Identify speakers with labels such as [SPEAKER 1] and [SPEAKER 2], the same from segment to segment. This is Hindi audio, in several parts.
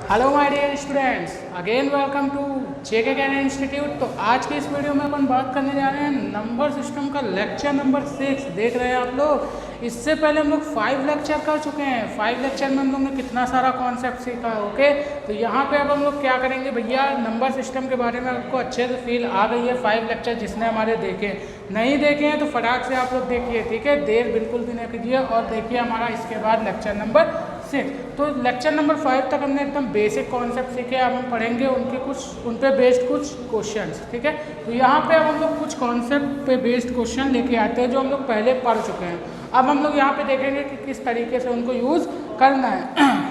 [SPEAKER 1] Hello my dear students, again welcome to JK Gyan institute. तो आज की इस वीडियो में अपन बात करने जा रहे हैं नंबर सिस्टम का लेक्चर नंबर 6 देख रहे हैं आप लोग। इससे पहले हम लोग 5 लेक्चर कर चुके हैं। 5 लेक्चर में हम लोग ने कितना सारा कॉन्सेप्ट सीखा। ओके, तो यहाँ पे अब हम लोग क्या करेंगे भैया, नंबर सिस्टम के बारे में आपको अच्छे से फील आ गई है। 5 लेक्चर जिसने हमारे देखे नहीं देखे हैं तो फटाक से आप लोग देखिए, ठीक है, देर बिल्कुल भी नहीं कीजिए और देखिए हमारा इसके बाद लेक्चर नंबर 6। तो लेक्चर नंबर 5 तक हमने एकदम बेसिक कॉन्सेप्ट सीखे। अब हम पढ़ेंगे उन पे बेस्ड कुछ क्वेश्चंस, ठीक है। तो यहाँ पे अब हम लोग कुछ कॉन्सेप्ट पे बेस्ड क्वेश्चन लेके आते हैं जो हम लोग पहले पढ़ चुके हैं। अब हम लोग यहाँ पे देखेंगे कि किस तरीके से उनको यूज़ करना है।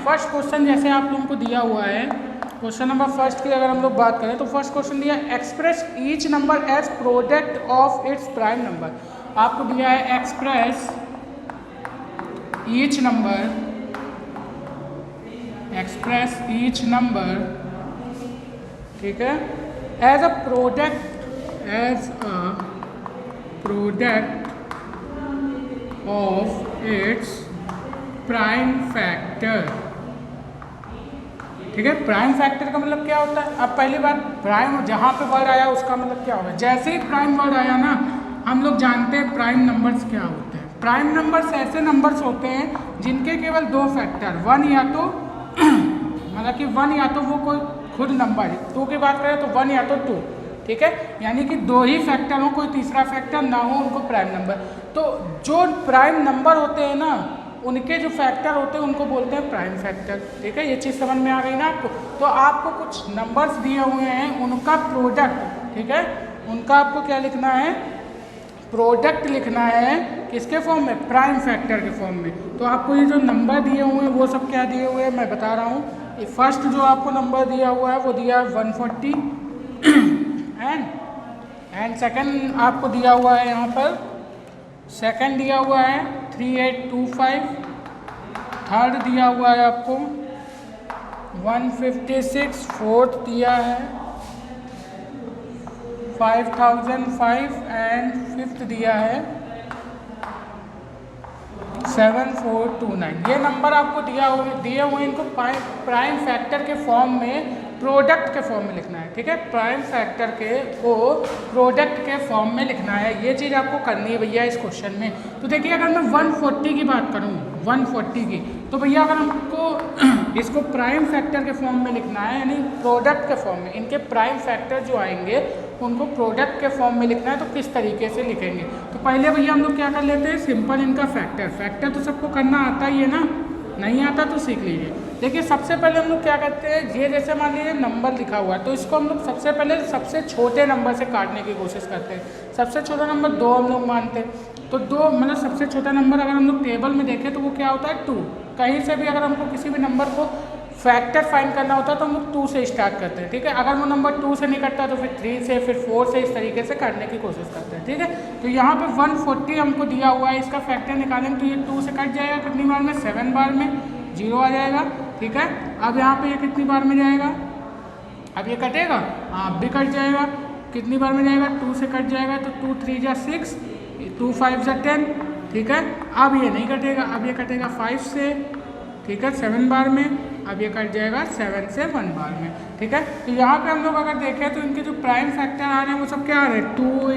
[SPEAKER 1] फर्स्ट क्वेश्चन जैसे आप लोगों को दिया हुआ है, क्वेश्चन नंबर फर्स्ट की अगर हम लोग बात करें तो फर्स्ट क्वेश्चन दिया है express each number as product of its prime number. आपको दिया है express each number, express each number, ठीक है, as a product of its prime factor. ठीक है, प्राइम फैक्टर का मतलब क्या होता है। अब पहली बात, प्राइम जहाँ पे वर्ड आया उसका मतलब क्या होगा। जैसे ही प्राइम वर्ड आया ना, हम लोग जानते हैं प्राइम नंबर्स क्या होते हैं। प्राइम नंबर्स ऐसे नंबर्स होते हैं जिनके केवल दो फैक्टर, वन या तो मतलब कि वन या तो वो कोई खुद नंबर है, टू की बात करें तो वन या तो टू, ठीक है, यानी कि दो ही फैक्टर हो, कोई तीसरा फैक्टर ना हो, उनको प्राइम नंबर। तो जो प्राइम नंबर होते हैं ना, उनके जो फैक्टर होते हैं उनको बोलते हैं प्राइम फैक्टर। ठीक है, ये चीज़ समझ में आ गई ना आपको। तो आपको कुछ नंबर्स दिए हुए हैं, उनका प्रोडक्ट, ठीक है, उनका आपको क्या लिखना है, प्रोडक्ट लिखना है। किसके फॉर्म में, प्राइम फैक्टर के फॉर्म में। तो आपको ये जो नंबर दिए हुए हैं वो सब क्या दिए हुए हैं मैं बता रहा हूँ। ये फर्स्ट जो आपको नंबर दिया हुआ है वो दिया है 140 एंड सेकंड आपको दिया हुआ है, यहाँ पर सेकंड दिया हुआ है 3825, थर्ड दिया हुआ है आपको 156, फोर्थ दिया है 5005 एंड फिफ्थ दिया है 7429। ये नंबर आपको दिए हुए इनको प्राइम फैक्टर के फॉर्म में, प्रोडक्ट के फॉर्म में लिखना है। ठीक है, प्राइम फैक्टर को प्रोडक्ट के फॉर्म में लिखना है। ये चीज़ आपको करनी है भैया इस क्वेश्चन में। तो देखिए, अगर मैं 140 की बात करूँ, 140 की, तो भैया अगर हमको इसको प्राइम फैक्टर के फॉर्म में लिखना है, यानी प्रोडक्ट के फॉर्म में, इनके प्राइम फैक्टर जो आएंगे उनको प्रोडक्ट के फॉर्म में लिखना है। तो किस तरीके से लिखेंगे, तो पहले भैया हम लोग क्या कर लेते हैं, सिंपल इनका फैक्टर तो सबको करना आता ही है ना, नहीं आता तो सीख लीजिए। देखिए, सबसे पहले हम लोग क्या करते हैं, ये जैसे मान लीजिए नंबर लिखा हुआ है तो इसको हम लोग सबसे पहले सबसे छोटे नंबर से काटने की कोशिश करते हैं। सबसे छोटा नंबर 2 हम लोग मानते हैं। तो 2 मतलब सबसे छोटा नंबर अगर हम लोग टेबल में देखें तो वो क्या होता है, 2। कहीं से भी अगर हमको किसी भी नंबर को फैक्टर फाइंड करना होता है तो हम लोग 2 से स्टार्ट करते हैं। ठीक है, अगर वो नंबर 2 से नहीं कटता तो फिर 3 से, फिर 4 से, इस तरीके से करने की कोशिश करते हैं। ठीक है, तो यहाँ पे 140 हमको दिया हुआ है, इसका फैक्टर निकालेंगे तो ये 2 से कट जाएगा कितनी बार में, 7 बार में, 0 आ जाएगा। ठीक है, अब यहाँ पे ये कितनी बार में जाएगा, अब ये कटेगा, हाँ अब भी कट जाएगा। कितनी बार में जाएगा, 2 से कट जाएगा तो 2 3 जा 6, 2 5 जा 10। ठीक है, अब ये नहीं कटेगा, अब ये कटेगा 5 से, ठीक है, 7 बार में, अब ये कट जाएगा 7 से 1 बार में। ठीक है, तो यहाँ पे हम लोग अगर देखें तो इनके जो प्राइम फैक्टर आ रहे हैं वो सब क्या आ रहे हैं, 2 ×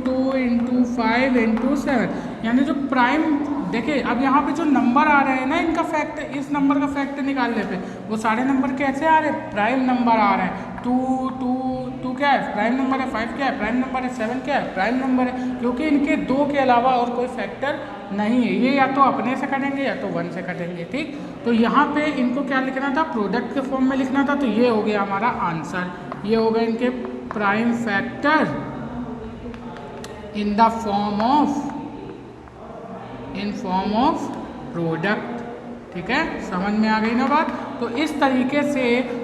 [SPEAKER 1] 2 × 5 × 7, यानी जो प्राइम, देखिए अब यहाँ पे जो नंबर आ रहे हैं ना, इनका फैक्टर, इस नंबर का फैक्टर निकालने पे वो सारे नंबर कैसे आ रहे हैं, प्राइम नंबर आ रहे हैं। 2 क्या है, प्राइम नंबर है, 5 क्या है, प्राइम नंबर है, 7 क्या है, प्राइम नंबर है, क्योंकि इनके 2 के अलावा और कोई फैक्टर नहीं है। ये या तो अपने से कटेंगे या तो 1 से कटेंगे। ठीक, तो यहाँ पे इनको क्या लिखना था, प्रोडक्ट के फॉर्म में लिखना था। तो ये हो गया हमारा आंसर, ये हो गए इनके prime factor in the form of product. ठीक है, समझ में आ गई ना बात। तो इस तरीके से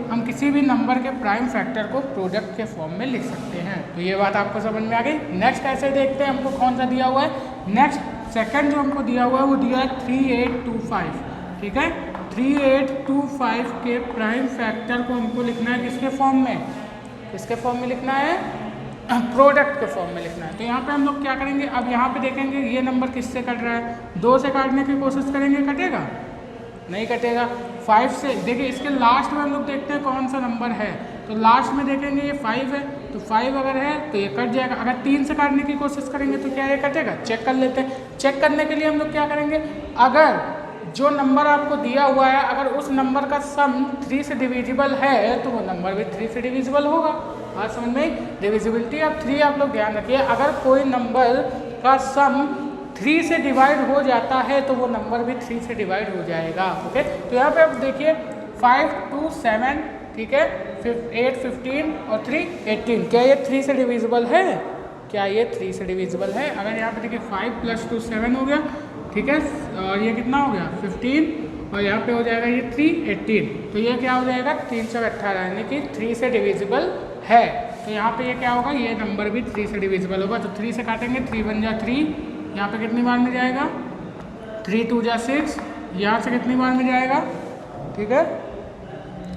[SPEAKER 1] हम किसी भी नंबर के प्राइम फैक्टर को प्रोडक्ट के फॉर्म में लिख सकते हैं। तो ये बात आपको समझ में आ गई। नेक्स्ट ऐसे देखते हैं हमको कौन सा दिया हुआ है। नेक्स्ट सेकंड जो हमको दिया हुआ है वो दिया है 3825। ठीक है, 3825 के प्राइम फैक्टर को हमको लिखना है किसके फॉर्म में, किसके फॉर्म में लिखना है, प्रोडक्ट के फॉर्म में लिखना है। तो यहाँ पे हम लोग क्या करेंगे, अब यहाँ पे देखेंगे ये नंबर किससे कट रहा है, 2 से काटने की कोशिश करेंगे, कटेगा, नहीं कटेगा। 5 से देखिए इसके लास्ट में हम लोग देखते हैं कौन सा नंबर है, तो लास्ट में देखेंगे ये 5 है, तो 5 अगर है तो ये कट जाएगा। अगर 3 से काटने की कोशिश करेंगे तो क्या ये कटेगा, चेक कर लेते हैं। चेक करने के लिए हम लोग क्या करेंगे, अगर जो नंबर आपको दिया हुआ है अगर उस नंबर का सम 3 से डिविजिबल है तो वो नंबर भी 3 से डिविजिबल होगा। बात समझ में, डिविजिबिलिटी ऑफ 3 आप लोग ध्यान रखिए। अगर कोई नंबर का सम 3 से डिवाइड हो जाता है तो वो नंबर भी 3 से डिवाइड हो जाएगा। ओके, तो यहाँ पे आप देखिए 5, 2, 7, ठीक है, 8, 15 और 3, 18। क्या ये 3 से डिविजिबल है, क्या ये 3 से डिविजिबल है? अगर यहाँ पे देखिए 5 + 2 7 हो गया, ठीक है, और ये कितना हो गया 15, और यहाँ पे हो जाएगा ये 3, 18। तो ये क्या हो जाएगा 318, यानी कि 3 से डिविजिबल है। तो यहाँ पे ये क्या होगा, ये नंबर भी 3 से डिविजिबल होगा। तो 3 से काटेंगे, 3 × 1 = 3, यहाँ पे कितनी बार में जाएगा 3 × 2 = 6, यहाँ से कितनी बार में जाएगा, ठीक है,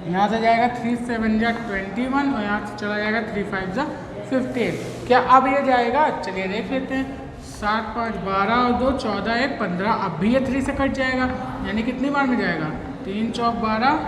[SPEAKER 1] यहाँ से जाएगा 3 × 7 = 21, और यहाँ से चला जाएगा 3 × 5 = 15। क्या अब ये जाएगा, चलिए देख लेते हैं। 7, 5, 12 और 2 14, 1, 15। अब भी ये 3 से कट जाएगा, यानी कितनी बार में जाएगा 3 × 4 = 12,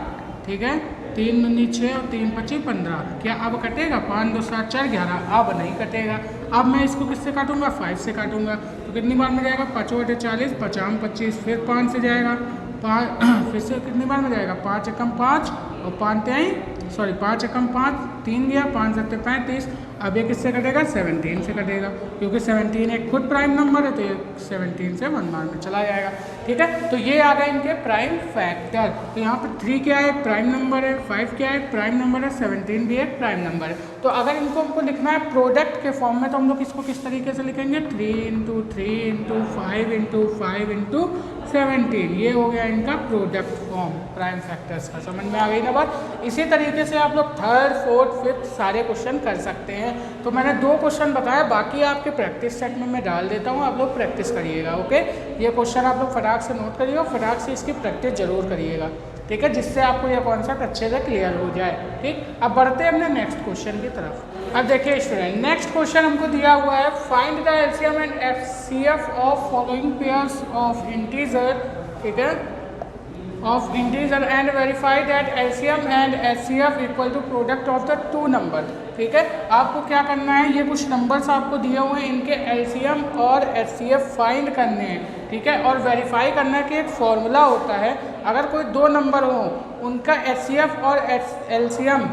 [SPEAKER 1] ठीक है, 3 × 9 = 6 और 3 × 5 = 15। क्या अब कटेगा, 5, 2, 7, 4, 11। अब नहीं कटेगा। अब मैं इसको किससे काटूंगा, 5 से काटूंगा। तो कितनी बार में जाएगा 5 × 40, 5 × 25, फिर 5 से जाएगा 5, फिर से कितनी बार में जाएगा 5 × 5 और 5 × 5, 3 गया, 5 × 7 = 35। अब ये किससे कटेगा, 17 से कटेगा, क्योंकि 17 एक खुद प्राइम नंबर है, तो ये 17 से 1 बार में चला जाएगा। ठीक है, तो ये आ गए इनके प्राइम फैक्टर। तो यहाँ पे 3 क्या है, प्राइम नंबर है, 5 क्या है, प्राइम नंबर है, 17 भी एक प्राइम नंबर है। तो अगर इनको हमको लिखना है प्रोडक्ट के फॉर्म में, तो हम लोग इसको किस तरीके से लिखेंगे, 3 × 3 × 5 × 5 × 17। ये हो गया इनका प्रोडक्ट फॉर्म प्राइम फैक्टर्स का। समझ में आ गई ना बात। इसी तरीके से आप लोग 3rd, 4th, 5th सारे क्वेश्चन कर सकते हैं। तो मैंने 2 क्वेश्चन बताया, बाकी आपके प्रैक्टिस सेट में मैं डाल देता हूँ, आप लोग प्रैक्टिस करिएगा। ओके, ये क्वेश्चन आप लोग फटाक से नोट करिएगा, फटाक से इसकी प्रैक्टिस जरूर करिएगा, ठीक है, जिससे आपको यह कॉन्सेप्ट अच्छे से क्लियर हो जाए। ठीक, अब बढ़ते हैं अपने नेक्स्ट क्वेश्चन की तरफ। अब देखिए स्टूडेंट, नेक्स्ट क्वेश्चन हमको दिया हुआ है, find the LCM and HCF of following pairs of integer, ठीक है, of integer and verify that LCM and HCF equal to product of the 2 number. ठीक है, आपको क्या करना है, ये कुछ नंबर्स आपको दिए हुए हैं, इनके एलसीएम और एचसीएफ फाइंड करने हैं। ठीक है, और वेरीफाई करना कि एक फॉर्मूला होता है, अगर कोई 2 नंबर हो, उनका एचसीएफ और एलसीएम,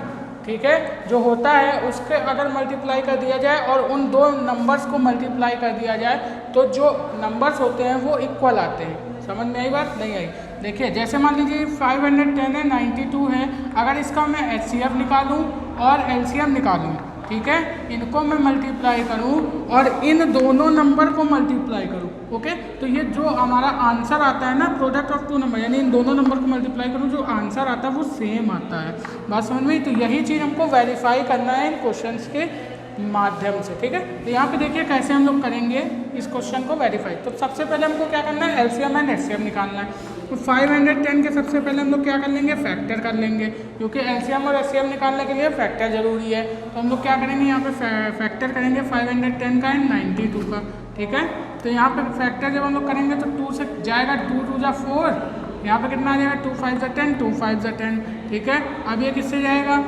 [SPEAKER 1] ठीक है, जो होता है उसके अगर मल्टीप्लाई कर दिया जाए और उन 2 नंबर्स को मल्टीप्लाई कर दिया जाए, तो जो नंबर्स होते हैं वो इक्वल आते हैं। समझ में आई बात, नहीं आई? देखिए, जैसे मान लीजिए 510 है, 92 है, अगर इसका मैं एचसीएफ निकालूं और एलसीएम निकालूं, ठीक है, इनको मैं मल्टीप्लाई करूं और इन दोनों नंबर को मल्टीप्लाई करूं, ओके, तो ये जो हमारा आंसर आता है ना, प्रोडक्ट ऑफ 2 नंबर, यानी इन दोनों नंबर को मल्टीप्लाई करूं, जो आंसर आता है वो सेम आता है। बात समझ में? तो यही चीज़ हमको वेरीफाई करना है इन क्वेश्चंस के माध्यम से। ठीक है, तो यहाँ पे देखिए कैसे हम लोग करेंगे इस क्वेश्चन को वेरीफाई। तो सबसे पहले हमको क्या करना है, एलसीएम एंड एचसीएफ निकालना है। तो 510 के सबसे पहले हम लोग क्या कर लेंगे, फैक्टर कर लेंगे, क्योंकि एलसीएम और एचसीएफ निकालने के लिए फैक्टर जरूरी है। तो हम लोग क्या करेंगे, यहाँ पे फैक्टर करेंगे 510 का एंड 92 का। ठीक है, तो यहाँ पे फैक्टर जब हम लोग करेंगे तो 2 से जाएगा, 2 × 2 = 4, यहाँ पे कितना आ जाएगा, 2 × 5 = 10, 2 × 5 = 10। ठीक है, अब ये किससे जाएगा,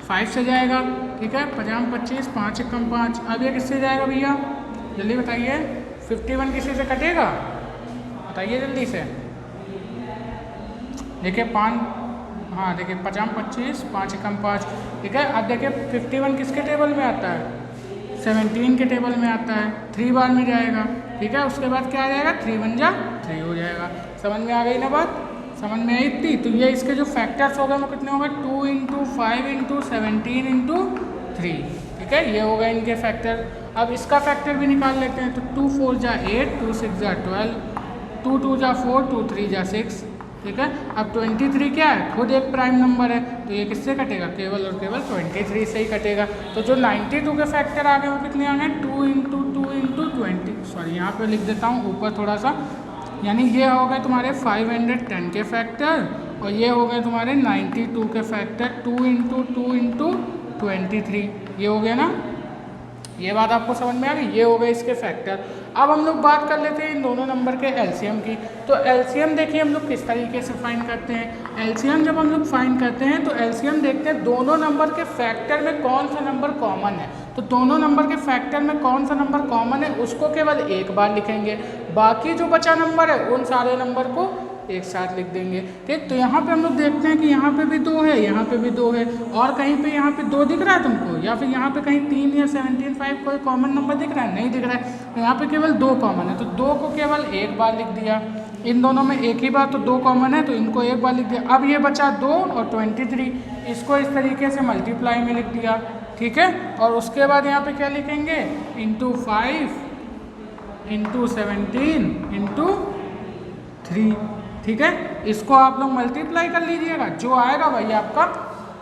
[SPEAKER 1] 5 से जाएगा। ठीक है, 50 × 25, 5 × 1 = 5। अब ये किससे जाएगा भैया, जल्दी बताइए, 51 किसी से कटेगा, बताइए जल्दी से। देखिए 5, हाँ देखिए 50 × 25, 5 × 1 = 5। ठीक है, अब देखिए 51 किसके टेबल में आता है, 17 के टेबल में आता है, 3 बार में जाएगा। ठीक है, उसके बाद क्या आ जाएगा, 3 × 1 = 3 हो जाएगा। समझ में आ गई ना बात, समझ में आई इतनी? तो ये इसके जो फैक्टर्स हो गए वो कितने हो गए, 2 × 5 × 17 × 3। ठीक है, ये हो गए इनके फैक्टर। अब इसका फैक्टर भी निकाल लेते हैं। तो 2 × 4 = 8, 2 × 6 = 12, 2 × 2 = 4, 2 × 3 = 6। ठीक है, अब 23 क्या है, खुद एक प्राइम नंबर है, तो ये किससे कटेगा, केवल और केवल 23 से ही कटेगा। तो जो 92 के फैक्टर आ गए वो कितने आ गए, 2 × 2 × 20, सॉरी यहाँ पे लिख देता हूँ ऊपर थोड़ा सा, यानी ये हो गए तुम्हारे 510 के फैक्टर और ये हो गए तुम्हारे 92 के फैक्टर, 2 × 2 × 23, ये हो गया ना। ये बात आपको समझ में आ गई, ये हो गए इसके फैक्टर। अब हम लोग बात कर लेते हैं इन दोनों नंबर के एलसीएम की। तो एलसीएम देखिए हम लोग किस तरीके से फाइंड करते हैं। एलसीएम जब हम लोग फाइंड करते हैं तो एलसीएम देखते हैं दोनों नंबर के फैक्टर में कौन सा नंबर कॉमन है। तो दोनों नंबर के फैक्टर में कौन सा नंबर कॉमन है उसको केवल एक बार लिखेंगे, बाकी जो बचा नंबर है उन सारे नंबर को एक साथ लिख देंगे। ठीक, तो यहाँ पे हम लोग देखते हैं कि यहाँ पे भी 2 है, यहाँ पे भी 2 है, और कहीं पे यहाँ पे 2 दिख रहा है तुमको, या फिर यहाँ पे कहीं 3 या 17, 5 कोई कॉमन नंबर दिख रहा है, नहीं दिख रहा है। तो यहाँ पे केवल 2 कॉमन है, तो 2 को केवल एक बार लिख दिया। इन दोनों में एक ही बार, तो 2 कॉमन है तो इनको एक बार लिख दिया। अब ये बचा 2 और 23, इसको इस तरीके से मल्टीप्लाई में लिख दिया। ठीक है, और उसके बाद यहाँ पे क्या लिखेंगे, इंटू 5 इंटू 17 इंटू 3। ठीक है, इसको आप लोग मल्टीप्लाई कर लीजिएगा, जो आएगा वही आपका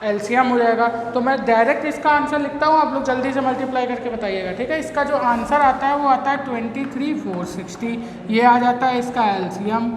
[SPEAKER 1] एलसीएम हो जाएगा। तो मैं डायरेक्ट इसका आंसर लिखता हूँ, आप लोग जल्दी से मल्टीप्लाई करके बताइएगा। ठीक है, इसका जो आंसर आता है वो आता है 23,460, ये आ जाता है इसका एलसीएम।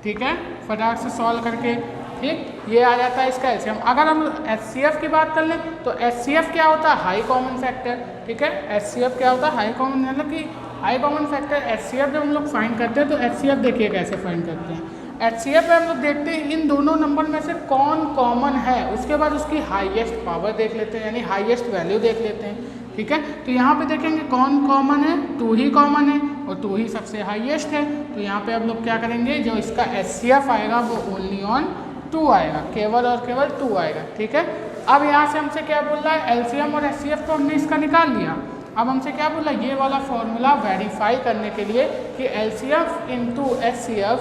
[SPEAKER 1] ठीक है, फटाक से सॉल्व करके, ठीक, ये आ जाता है इसका एलसीएम। अगर हम एचसीएफ की बात कर लें तो एचसीएफ क्या होता है, हाई कॉमन फैक्टर। ठीक है, एचसीएफ क्या होता है, हाई कॉमन, मतलब कि हाई कॉमन फैक्टर। एचसीएफ जब हम लोग फाइंड करते हैं तो एचसीएफ देखिए कैसे फाइंड करते हैं। एचसीएफ में हम लोग देखते हैं इन दोनों नंबर में से कौन कॉमन है, उसके बाद उसकी हाईएस्ट पावर देख लेते हैं, यानी हाईएस्ट वैल्यू देख लेते हैं। ठीक है, तो यहाँ पे देखेंगे कौन कॉमन है, 2 ही कॉमन है और 2 ही सबसे हाईएस्ट है। तो यहाँ पे हम लोग क्या करेंगे, जो इसका एचसीएफ आएगा वो ओनली ऑन 2 आएगा, केवल और केवल 2 आएगा। ठीक है, अब यहाँ से हमसे क्या बोल रहा है, एलसीएम और एचसीएफ तो हमने इसका निकाल लिया। अब हमसे क्या बोला, ये वाला फॉर्मूला वेरीफाई करने के लिए कि LCF into HCF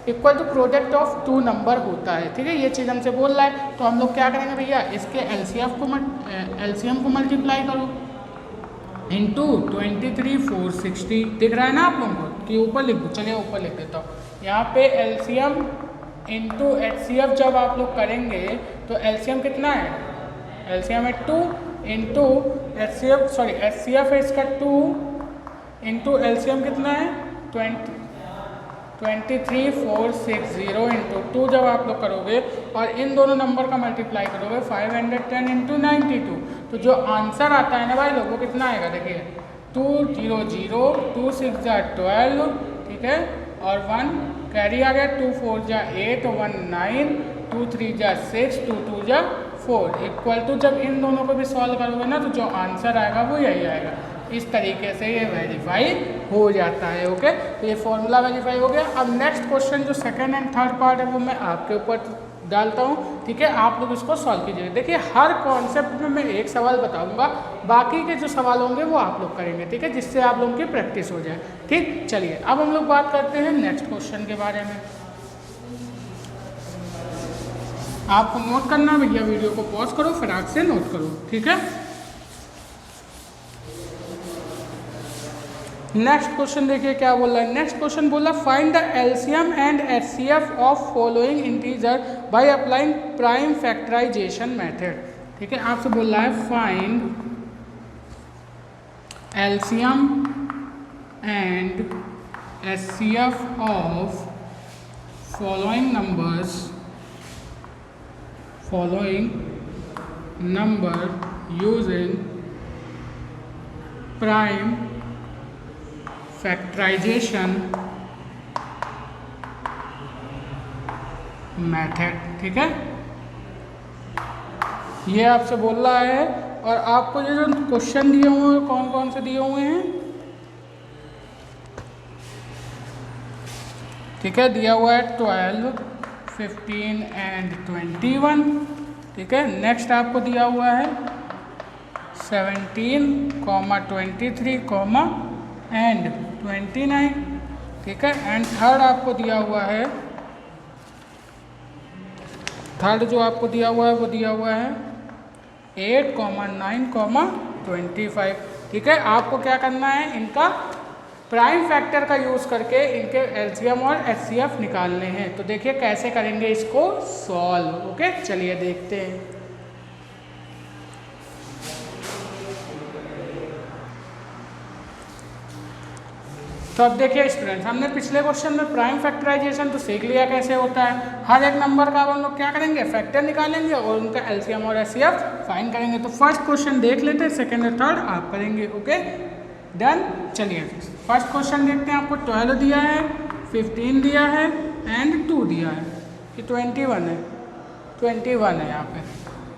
[SPEAKER 1] equal to product of 2 number होता है। ठीक है, ये चीज़ हमसे बोल रहा है, तो हम लोग क्या करेंगे भैया, इसके एलसीएम को मल्टीप्लाई करो इंटू 23,460। दिख रहा है ना आप लोगों को कि ऊपर लिख दो, चलिए ऊपर लिख देता हूँ। यहाँ पे एलसीएम इंटू एचसीएफ जब आप लोग करेंगे तो एलसीएम कितना है, एलसीएम है 2 इंटू एचसीएफ, सॉरी एचसीएफ है इसका 2 इंटू एलसीएम कितना है 23,460 इंटू 2 जब आप लोग करोगे और इन दोनों नंबर का मल्टीप्लाई करोगे 510 इंटू 92, तो जो आंसर आता है ना भाई लोग वो कितना आएगा, देखिए 200, 2 6 जा 12, ठीक है, और 1 कैरी आ गया, 2 4 जा 8, 1 9, 2 3 जा 6, 2 2 जा 4 इक्वल टू, जब इन दोनों को भी सॉल्व करोगे ना तो जो आंसर आएगा वो यही आएगा। इस तरीके से ये वेरीफाई हो जाता है। ओके, तो ये फॉर्मूला वेरीफाई हो गया। अब नेक्स्ट क्वेश्चन जो सेकंड एंड थर्ड पार्ट है वो मैं आपके ऊपर डालता हूँ। ठीक है, आप लोग इसको सॉल्व कीजिएगा। देखिए हर कॉन्सेप्ट में मैं एक सवाल बताऊंगा, बाकी के जो सवाल होंगे वो आप लोग करेंगे। ठीक है, जिससे आप लोगों की प्रैक्टिस हो जाए। ठीक, चलिए अब हम लोग बात करते हैं नेक्स्ट क्वेश्चन के बारे में। आपको नोट करना भैया, वीडियो को पॉज करो, फटाक से नोट करो। ठीक है, नेक्स्ट क्वेश्चन देखिए क्या बोल रहा है। नेक्स्ट क्वेश्चन बोला find the LCM and HCF of following integer by applying prime factorisation method. ठीक है, आपसे बोल रहा है find LCM and HCF of following number using prime factorisation method. ठीक है, ये आपसे बोल रहा है और आपको ये जो क्वेश्चन दिए हुए हैं कौन कौन से दिए हुए हैं, ठीक है, दिया हुआ है 12, 15 एंड 21। ठीक है, नेक्स्ट आपको दिया हुआ है 17, 23, एंड 29। ठीक है, एंड थर्ड आपको दिया हुआ है, थर्ड जो आपको दिया हुआ है वो दिया हुआ है 8, 9, 25। ठीक है, आपको क्या करना है, इनका प्राइम फैक्टर का यूज़ करके इनके एलसीएम और एचसीएफ निकालने हैं। तो देखिए कैसे करेंगे इसको सॉल्व। ओके, चलिए देखते हैं। तो अब देखिए स्टूडेंट्स, हमने पिछले क्वेश्चन में प्राइम फैक्टराइजेशन तो सीख लिया कैसे होता है। हर एक नंबर का हम लोग क्या करेंगे, फैक्टर निकालेंगे और उनका एलसीएम और एचसीएफ फाइंड करेंगे। तो फर्स्ट क्वेश्चन देख लेते हैं, सेकंड और थर्ड आप करेंगे। Okay done. चलिए फर्स्ट क्वेश्चन देखते हैं। आपको 12 दिया है, 15 दिया है एंड 2 दिया है कि 21 है, 21 है यहाँ पे,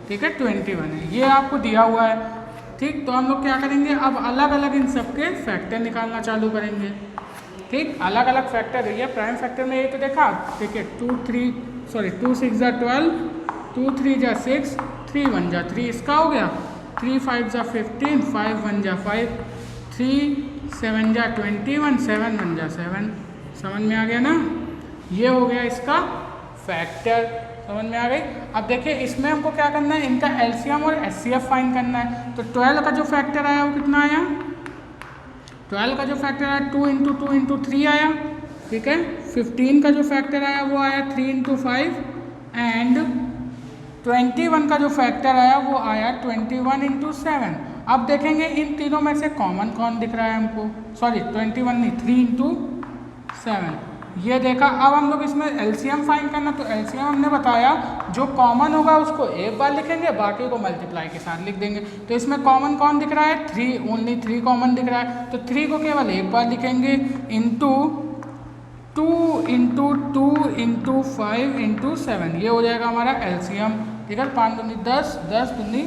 [SPEAKER 1] ठीक है 21 है, ये आपको दिया हुआ है। ठीक, तो हम लोग क्या करेंगे, अब अलग अलग इन सबके फैक्टर निकालना चालू करेंगे। ठीक, अलग अलग फैक्टर है, प्राइम फैक्टर में ये तो देखा। देखिए 2 6 जा 12, 2 3 जा 6, 3 1 जा 3, इसका हो गया। 3 5 जा 15, 5 1 जा 5, 3 7 जा 21, 7 1 जा 7। समझ में आ गया ना, ये हो गया इसका फैक्टर। समझ में आ गई। अब देखिए इसमें हमको क्या करना है, इनका एलसीएम और एचसीएफ फाइंड करना है। तो 12 का जो फैक्टर आया वो कितना आया, 12 का जो फैक्टर आया 2 × 2 × 3 आया, ठीक है। 15 का जो फैक्टर आया वो आया 3 × 5 एंड 21 का जो फैक्टर आया वो आया 21 × 7। अब देखेंगे इन तीनों में से कॉमन कौन दिख रहा है हमको, सॉरी 21 नहीं, 3 × 7 ये देखा। अब हम लोग इसमें एलसीएम फाइंड करना, तो एलसीएम हमने बताया जो कॉमन होगा उसको एक बार लिखेंगे, बाकी को मल्टीप्लाई के साथ लिख देंगे। तो इसमें कॉमन कौन दिख रहा है, 3, ओनली 3 कॉमन दिख रहा है। तो 3 को केवल एक बार लिखेंगे, इंटू 2 × 2 × 5 × 7, ये हो जाएगा हमारा एलसीएम। ठीक है, 5 दूनी 10, 10 दूनी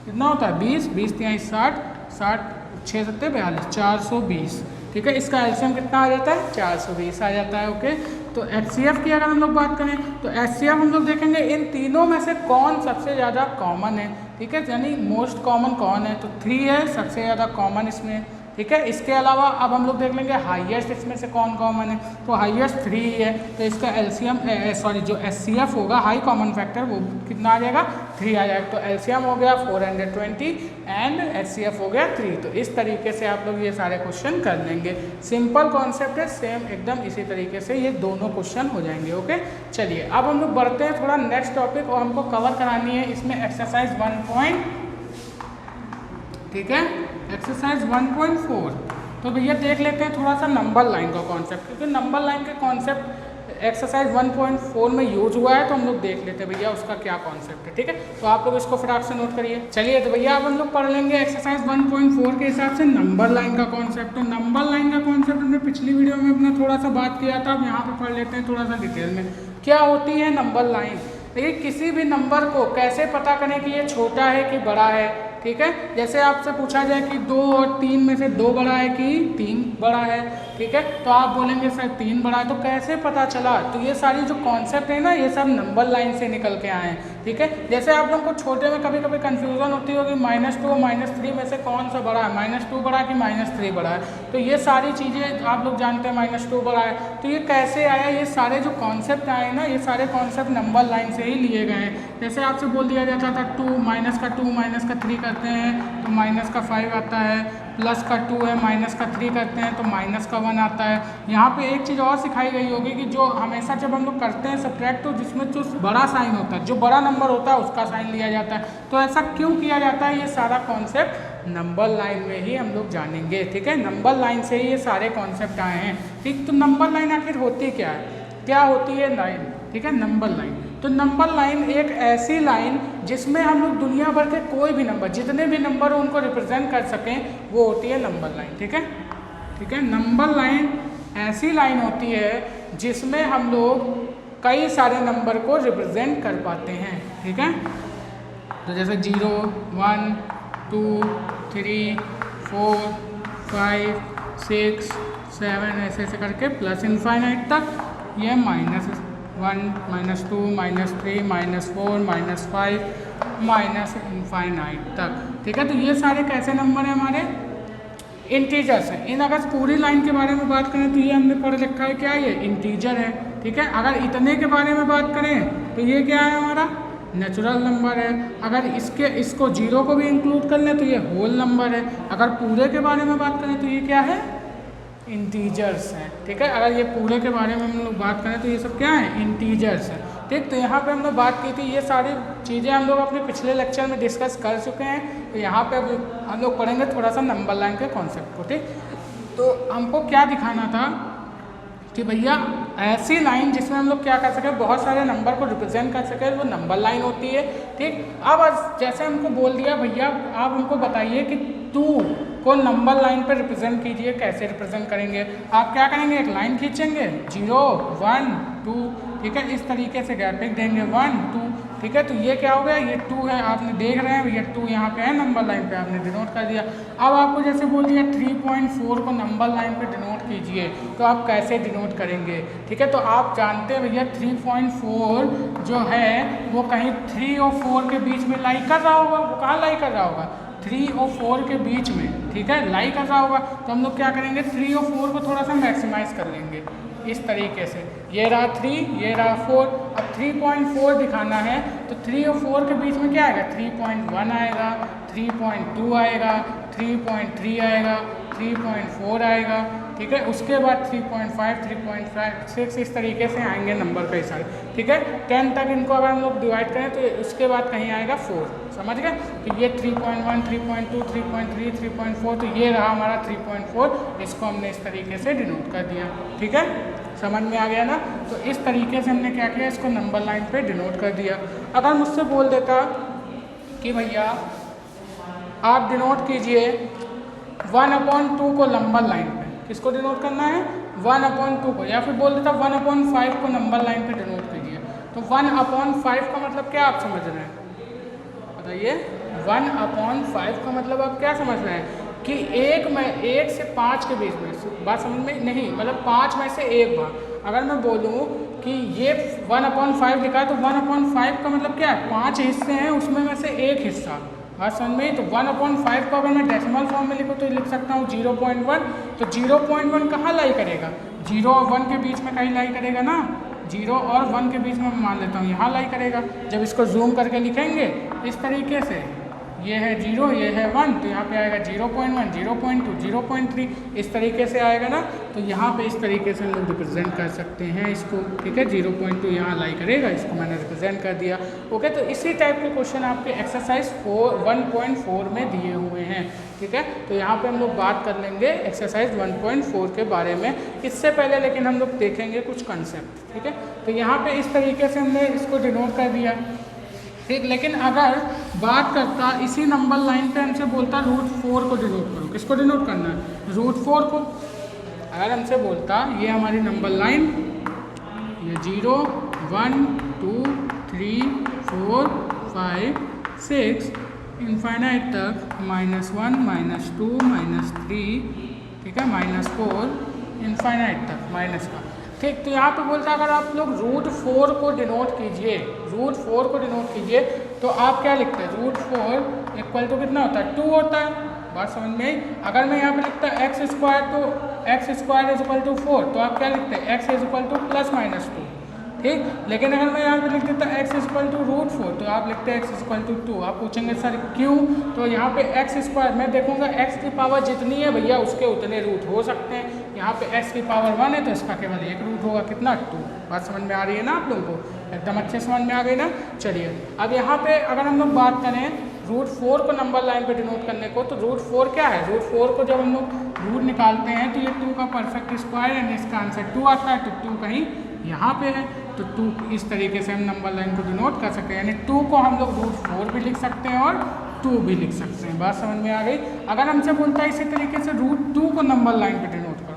[SPEAKER 1] कितना होता है 20, 20 × 60, 60 6 7 42, 420। ठीक है, इसका एलसीएम कितना आ जाता है, 420 आ जाता है। ओके, तो एचसीएफ की अगर हम लोग बात करें तो एचसीएफ हम लोग देखेंगे इन तीनों में से कौन सबसे ज़्यादा कॉमन है। ठीक है, यानी मोस्ट कॉमन कौन है, तो 3 है सबसे ज़्यादा कॉमन इसमें। ठीक है, इसके अलावा अब हम लोग देख लेंगे हाईएस्ट इसमें से कौन कॉमन है, तो हाईएस्ट 3 है। तो इसका एलसीएम सॉरी जो एचसीएफ होगा, हाई कॉमन फैक्टर, वो कितना आ जाएगा, 3 आ जाएगा। तो एलसीएम हो गया 420 एंड एचसीएफ हो गया 3। तो इस तरीके से आप लोग ये सारे क्वेश्चन कर लेंगे। सिंपल कॉन्सेप्ट है, सेम एकदम इसी तरीके से ये दोनों क्वेश्चन हो जाएंगे। ओके, चलिए अब हम लोग बढ़ते हैं थोड़ा नेक्स्ट टॉपिक, और हमको कवर करानी है इसमें एक्सरसाइज 1 ठीक है, एक्सरसाइज 1.4। तो भैया देख लेते हैं थोड़ा सा नंबर लाइन का कॉन्सेप्ट, क्योंकि नंबर लाइन का कॉन्सेप्ट एक्सरसाइज 1.4 में यूज हुआ है, तो हम लोग देख लेते हैं भैया उसका क्या कॉन्सेप्ट है। ठीक है, तो आप लोग इसको फटाक से नोट करिए। चलिए तो भैया अब हम लोग पढ़ लेंगे एक्सरसाइज 1.4 के हिसाब से नंबर लाइन का कॉन्सेप्ट। तो नंबर लाइन का कॉन्सेप्ट हमने पिछली वीडियो में अपना थोड़ा सा बात किया था, अब यहाँ पर पढ़ लेते हैं थोड़ा सा डिटेल में। क्या होती है नंबर लाइन। देखिए किसी भी नंबर को कैसे पता करें कि ये छोटा है कि बड़ा है। ठीक है, जैसे आपसे पूछा जाए कि 2 और 3 में से 2 बड़ा है कि 3 बड़ा है, ठीक है, तो आप बोलेंगे सर 3 बड़ा है। तो कैसे पता चला, तो ये सारी जो कॉन्सेप्ट है ना, ये सब नंबर लाइन से निकल के आए हैं। ठीक है, जैसे आप लोग को छोटे में कभी कभी कन्फ्यूजन होती होगी -2 और -3 में से कौन सा बड़ा है, -2 बड़ा है कि -3 बड़ा है। तो ये सारी चीज़ें आप लोग जानते हैं, -2 बड़ा है। तो ये कैसे आया, ये सारे जो कॉन्सेप्ट आए ना, ये सारे कॉन्सेप्ट नंबर लाइन से ही लिए गए हैं। जैसे आपसे बोल दिया जाता था 2 -2 -3 करते हैं तो -5 आता है, +2 है -3 करते हैं तो -1 आता है। यहाँ पे एक चीज़ और सिखाई गई होगी कि जो हमेशा जब हम लोग करते हैं सब्ट्रैक्ट, तो जिसमें जो बड़ा साइन होता है, जो बड़ा नंबर होता है उसका साइन लिया जाता है। तो ऐसा क्यों किया जाता है, ये सारा कॉन्सेप्ट नंबर लाइन में ही हम लोग जानेंगे। ठीक है, नंबर लाइन से ही ये सारे कॉन्सेप्ट आए हैं। ठीक, तो नंबर लाइन आखिर होती क्या है, क्या होती है लाइन। ठीक है, नंबर लाइन, तो नंबर लाइन एक ऐसी लाइन जिसमें हम लोग दुनिया भर के कोई भी नंबर, जितने भी नंबर हो उनको रिप्रेजेंट कर सकें, वो होती है नंबर लाइन। ठीक है, ठीक है, नंबर लाइन ऐसी लाइन होती है जिसमें हम लोग कई सारे नंबर को रिप्रेजेंट कर पाते हैं। ठीक है, तो जैसे 0 1 2 3 4 5 6 7 ऐसे ऐसे करके प्लस इनफाइनाइट तक, ये -1 -2 -3 -4 -5 इनफाइनाइट तक। ठीक है, तो ये सारे कैसे नंबर हैं, हमारे इंटीजर्स हैं। इन अगर पूरी लाइन के बारे में बात करें तो ये हमने पढ़ रखा है, क्या ये इंटीजर है। ठीक है, अगर इतने के बारे में बात करें तो ये क्या है, हमारा नेचुरल नंबर है। अगर इसको 0 को भी इंक्लूड कर लें तो ये होल नंबर है। अगर पूरे के बारे में बात करें तो ये क्या है, इंटीजर्स हैं। ठीक है, अगर ये पूरे के बारे में हम लोग बात करें तो ये सब क्या है, इंटीजर्स हैं। ठीक, तो यहाँ पे हम लोग बात की थी, ये सारी चीज़ें हम लोग अपने पिछले लेक्चर में डिस्कस कर चुके हैं। तो यहाँ पे हम लोग पढ़ेंगे थोड़ा सा नंबर लाइन के कॉन्सेप्ट को। ठीक, तो हमको क्या दिखाना था कि भैया ऐसी लाइन जिसमें हम लोग क्या कर सकें, बहुत सारे नंबर को रिप्रेजेंट कर सकें, वो नंबर लाइन होती है। ठीक, अब जैसे हमको बोल दिया भैया आप हमको बताइए कि 2 को नंबर लाइन पे रिप्रेजेंट कीजिए, कैसे रिप्रेजेंट करेंगे। आप क्या करेंगे, एक लाइन खींचेंगे 0 1 2, ठीक है, इस तरीके से गैपिंग देंगे 1 2, ठीक है। तो ये क्या हो गया, ये 2 है, आपने देख रहे हैं भैया 2 यहाँ पे है, नंबर लाइन पे आपने डिनोट कर दिया। अब आपको जैसे बोल दिया 3.4 को नंबर लाइन पे डिनोट कीजिए, तो आप कैसे डिनोट करेंगे, ठीक है। तो आप जानते हैं भैया 3.4 जो है वो कहीं 3 और 4 के बीच में लाई कर रहा होगा। वो कहाँ लाई कर रहा होगा, 3 और 4 के बीच में, ठीक है, लाई कर रहा होगा। तो हम लोग क्या करेंगे, 3 और 4 को थोड़ा सा मैक्सिमाइज कर लेंगे इस तरीके से। ये रहा 3, ये रहा 4। अब 3.4 दिखाना है तो 3 और 4 के बीच में क्या आएगा, 3.1 आएगा, 3.2 आएगा, 3.3 आएगा, 3.4 आएगा, ठीक है। उसके बाद 3.5 3.5 6 इस तरीके से आएंगे नंबर कई सारे, ठीक है। 10 तक इनको अगर हम लोग डिवाइड करें तो उसके बाद कहीं आएगा 4, समझ गए। तो ये 3.1 3.2 3.3 3.4, तो ये रहा हमारा 3.4। इसको हमने इस तरीके से डिनोट कर दिया, ठीक है, समझ में आ गया ना। तो इस तरीके से हमने क्या किया, इसको नंबर लाइन पे डिनोट कर दिया। अगर मुझसे बोल देता कि भैया आप डिनोट कीजिए 1/2 को नंबर लाइन पे, किसको डिनोट करना है, 1/2 को, या फिर बोल देता 1/5 को नंबर लाइन पे डिनोट कीजिए। तो 1/5 का मतलब क्या आप समझ रहे हैं, बताइए। 1/5 का मतलब आप क्या समझ रहे हैं कि 1 से 5 के बीच में, बात समझ में नहीं, मतलब 5 में से एक भाग। अगर मैं बोलूँ कि ये 1/5 लिखा है तो 1/5 का मतलब क्या है, 5 हिस्से हैं, उसमें में से एक हिस्सा, बात समझ में। तो 1/5 को अगर मैं डेसिमल फॉर्म में लिखूँ तो लिख सकता हूँ 0.1। तो 0.1 कहाँ लाई करेगा, 0 और 1 के बीच में कहीं लाई करेगा ना, 0 और 1 के बीच में मान लेता हूँ यहाँ लाई करेगा। जब इसको जूम करके लिखेंगे इस तरीके से, ये है 0 ये है 1, तो यहाँ पे आएगा 0.1 0.2 0.3 इस तरीके से आएगा ना। तो यहाँ पे इस तरीके से हम लोग रिप्रेजेंट कर सकते हैं इसको, ठीक है। 0.2 यहाँ लाई करेगा, इसको मैंने रिप्रेजेंट कर दिया, ओके। तो इसी टाइप के क्वेश्चन आपके एक्सरसाइज 1.4 में दिए हुए हैं, ठीक है। तो यहाँ पे हम लोग बात कर लेंगे एक्सरसाइज 1.4 के बारे में। इससे पहले लेकिन हम लोग देखेंगे कुछ कंसेप्ट, ठीक है। तो यहाँ पे इस तरीके से हमने इसको डिनोट कर दिया, ठीक। लेकिन अगर बात करता इसी नंबर लाइन पे हमसे बोलता √4 को डिनोट करो, किसको डिनोट करना है, √4 को। अगर हमसे बोलता ये हमारी नंबर लाइन, ये 0 1 2 3 4 5 6 इनफाइनाइट तक, -1 -2 -3, ठीक है, -4 इनफाइनाइट तक माइनस का, ठीक। तो यहाँ पे बोलता है अगर आप लोग √4 को डिनोट कीजिए, √4 को डिनोट कीजिए, तो आप क्या लिखते हैं, √4 इक्वल टू कितना होता है, 2 होता है, बात समझ में आई। अगर मैं यहाँ पे लिखता है x², तो x² = 4, तो आप क्या लिखते हैं, x = ±2, ठीक। लेकिन अगर मैं यहाँ पे लिख देता x √4, तो आप लिखते हैं x = 2। आप पूछेंगे सर क्यों, तो यहाँ पे x² मैं देखूंगा x की पावर जितनी है भैया उसके उतने रूट हो सकते हैं। यहाँ पे x की पावर 1 है तो इसका केवल एक रूट होगा, कितना, 2। बात समझ में आ रही है ना आप लोगों को, एकदम अच्छे समझ में आ गई ना। चलिए अब यहाँ पे अगर हम लोग बात करें √4 को नंबर लाइन पे डिनोट करने को, तो √4 क्या है, √4 को जब हम लोग रूट निकालते हैं तो ये 2 का परफेक्ट स्क्वायर है, इसका आंसर 2 आता है। तो 2 कहीं यहाँ पे है, तो 2 इस तरीके से हम नंबर लाइन को डिनोट कर सकते हैं, यानी 2 को हम लोग √4 भी लिख सकते हैं और 2 भी लिख सकते हैं। बात समझ में आ गई। अगर हमसे बोलता है इसी तरीके से √2 को नंबर लाइन पे डिनोट करो,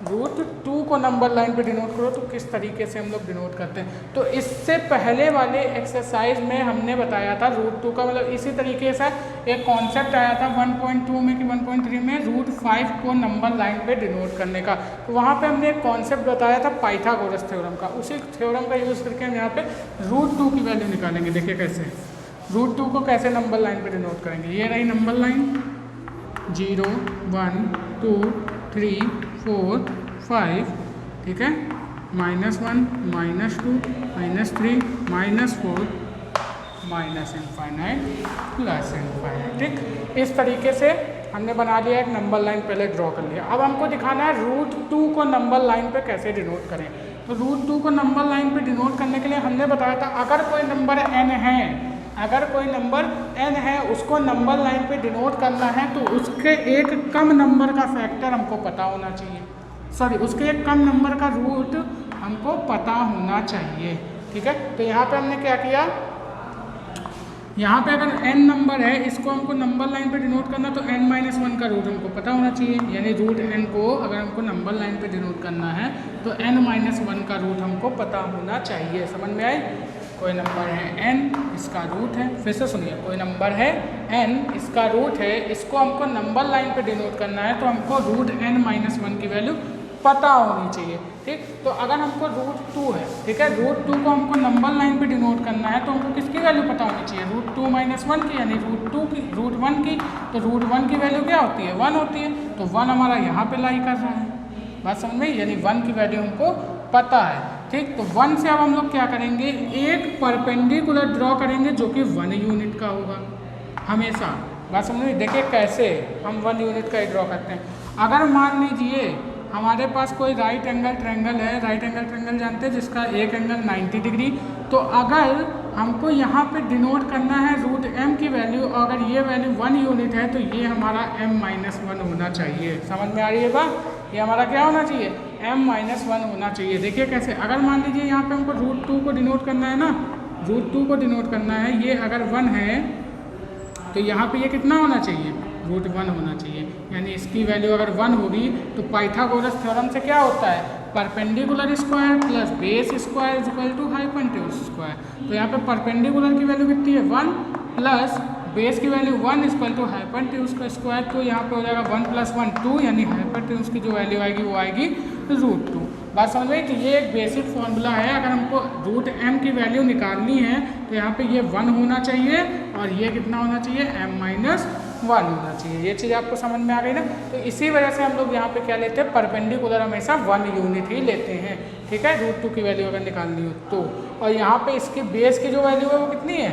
[SPEAKER 1] √2 को नंबर लाइन पे डिनोट करो, तो किस तरीके से हम लोग डिनोट करते हैं। तो इससे पहले वाले एक्सरसाइज में हमने बताया था √2 का मतलब इसी तरीके से एक कॉन्सेप्ट आया था 1.2 में कि 1.3 में √5 को नंबर लाइन पे डिनोट करने का। तो वहाँ पे हमने एक कॉन्सेप्ट बताया था पाइथागोरस थ्योरम का, उसी थ्योरम का यूज़ करके हम यहाँ पे √2 की वैल्यू निकालेंगे। देखिए कैसे √2 को कैसे नंबर लाइन पे डिनोट करेंगे। ये रही नंबर लाइन 0 1 2 3 4 5, ठीक है, -1 -2 -3 -4 -इनफाइनाइट +इनफाइनाइट, ठीक। इस तरीके से हमने बना लिया एक नंबर लाइन, पहले ड्रॉ कर लिया। अब हमको दिखाना है √2 को नंबर लाइन पे कैसे डिनोट करें। तो √2 को नंबर लाइन पे डिनोट करने के लिए हमने बताया था अगर कोई नंबर n है अगर कोई नंबर n है उसको नंबर लाइन पे डिनोट करना है तो उसके एक कम नंबर का फैक्टर हमको पता होना चाहिए, सॉरी उसके एक कम नंबर का रूट हमको पता होना चाहिए। ठीक है, तो यहाँ पे हमने क्या किया, यहाँ पे अगर n नंबर है इसको हमको नंबर लाइन पे डिनोट करना तो n-1 का रूट हमको पता होना चाहिए, यानी रूट n को अगर हमको नंबर लाइन पे डिनोट करना है तो n-1 का रूट हमको पता होना चाहिए। समझ में आई? कोई नंबर है n, इसका रूट है, फिर से सुनिए, कोई नंबर है n, इसका रूट है, इसको हमको नंबर लाइन पे डिनोट करना है तो हमको रूट n-1 की वैल्यू पता होनी चाहिए। ठीक, तो अगर हमको रूट 2 है, ठीक है, रूट 2 को हमको नंबर लाइन पे डिनोट करना है तो हमको किसकी वैल्यू पता होनी चाहिए, रूट 2 - 1 की, यानी रूट 1 की। तो रूट 1 की वैल्यू क्या होती है, 1 होती है, तो 1 हमारा यहाँ पे लाई कर रहा है। बात समझ में, यानी 1 की वैल्यू हमको पता है। ठीक, तो 1 से अब हम लोग क्या करेंगे, एक परपेंडिकुलर ड्रॉ करेंगे जो कि 1 यूनिट का होगा हमेशा। बात समझ में, देखिए कैसे हम 1 यूनिट का ही ड्रॉ करते हैं। अगर मान लीजिए हमारे पास कोई राइट एंगल ट्रायंगल है, राइट एंगल ट्रायंगल जानते हैं जिसका एक एंगल 90 डिग्री, तो अगर हमको यहाँ पे डिनोट करना है रूट m की वैल्यू, अगर ये वैल्यू 1 यूनिट है तो ये हमारा m-1 होना चाहिए। समझ में आ रही है बात, ये हमारा क्या होना चाहिए, m-1 होना चाहिए। देखिए कैसे, अगर मान लीजिए यहाँ पे हमको रूट 2 को डिनोट करना है ना, रूट 2 को डिनोट करना है, ये अगर 1 है तो यहाँ पे ये कितना होना चाहिए, रूट 1 होना चाहिए, यानी इसकी वैल्यू अगर 1 होगी तो पाइथागोरस थ्योरम से क्या होता है, perpendicular square plus base square is equal to hypotenuse square. तो यहाँ पे परपेंडिकुलर की वैल्यू कितनी है 1 प्लस बेस की वैल्यू 1 इक्वल टू हाइपोटेन्यूज का स्क्वायर, तो यहाँ पे हो जाएगा 1 + 1 2, यानी हाइपोटेन्यूज की जो वैल्यू आएगी वो आएगी रूट 2। बात समझ में, तो ये एक बेसिक फॉर्मूला है। अगर हमको रूट m की वैल्यू निकालनी है तो यहाँ पे ये 1 होना चाहिए और ये कितना होना चाहिए, m-1 होना चाहिए। ये चीज़ आपको समझ में आ गई ना। तो इसी वजह से हम लोग यहाँ पे क्या लेते हैं, परपेंडिकुलर हमेशा 1 यूनिट ही लेते हैं। ठीक है, रूट 2 की वैल्यू अगर निकालनी हो तो। और यहाँ पे इसकी बेस की जो वैल्यू है वो कितनी है,